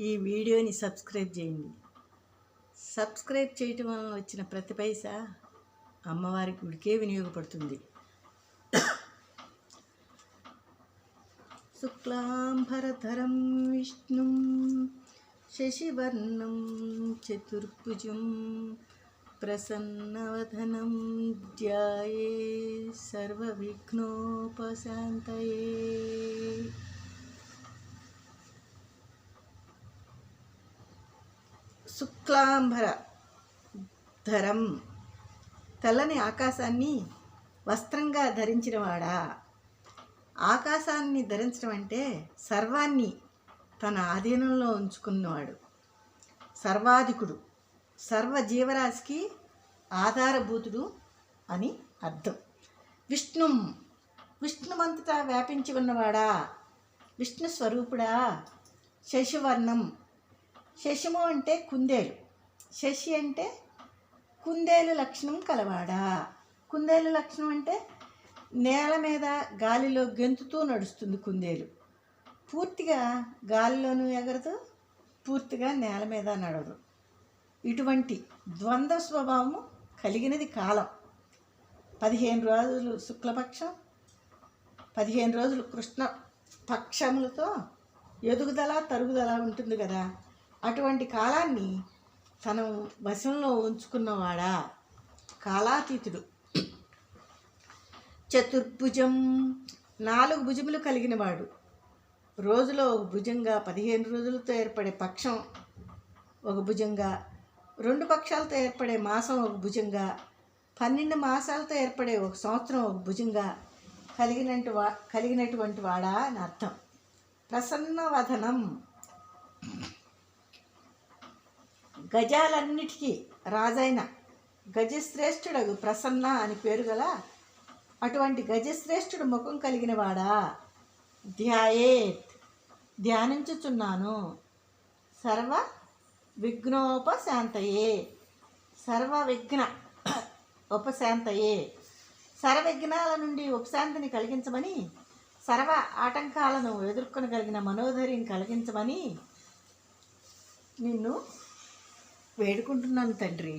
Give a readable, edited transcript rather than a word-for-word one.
ఈ వీడియోని సబ్స్క్రైబ్ చేయండి. సబ్స్క్రైబ్ చేయటం వలన వచ్చిన ప్రతి పైసా అమ్మవారి గుడికే వినియోగపడుతుంది. శుక్లాంబరధరం విష్ణుం శశివర్ణం చతుర్భుజం ప్రసన్నవదనం ధ్యాయే సర్వవిఘ్నోపశాంతయే. శుక్లాంబర ధరం, తెల్లని ఆకాశాన్ని వస్త్రంగా ధరించినవాడా. ఆకాశాన్ని ధరించడం అంటే సర్వాన్ని తన ఆధీనంలో ఉంచుకున్నవాడు, సర్వాధికుడు, సర్వ జీవరాశికి ఆధారభూతుడు అని అర్థం. విష్ణుం, విష్ణుమంతటా వ్యాపించి ఉన్నవాడా, విష్ణు స్వరూపుడా. శశివర్ణం, శశిము అంటే కుందేలు, శశి అంటే కుందేలు లక్షణం కలవాడా. కుందేలు లక్షణం అంటే నేల మీద గాలిలో గెంతుతూ నడుస్తుంది కుందేలు. పూర్తిగా గాలిలోనూ ఎగరదు, పూర్తిగా నేల మీద నడవదు. ఇటువంటి ద్వంద్వ స్వభావము కలిగినది కాలం. 15 రోజులు శుక్లపక్షం, 15 రోజులు కృష్ణ పక్షములతో ఎదుగుదల తరుగుదల ఉంటుంది కదా. అటువంటి కాలాన్ని తన వశంలో ఉంచుకున్నవాడా, కాలాతీతుడు. చతుర్భుజం, 4 భుజములు కలిగినవాడు. రోజులో ఒక భుజంగా, 15 రోజులతో ఏర్పడే పక్షం ఒక భుజంగా, 2 పక్షాలతో ఏర్పడే మాసం ఒక భుజంగా, 12 మాసాలతో ఏర్పడే ఒక సంవత్సరం ఒక భుజంగా కలిగినటువంటి వాడా అని అర్థం. ప్రసన్నవదనం, గజాలన్నిటికీ రాజైన గజశ్రేష్ఠుడు ప్రసన్న అని పేరు గల అటువంటి గజశ్రేష్ఠుడు ముఖం కలిగిన వాడా. ధ్యాయేత్, ధ్యానించుచున్నాను. సర్వ విఘ్నోపశాంతయే, సర్వ విఘ్న ఉపశాంతయే, సర్వ విఘ్నాల నుండి ఉపశాంతిని కలిగించమని, సర్వ ఆటంకాలను ఎదుర్కొనగలిగిన మనోధైర్యం కలిగించమని నిన్ను వేడుకుంటున్నాను తండ్రి.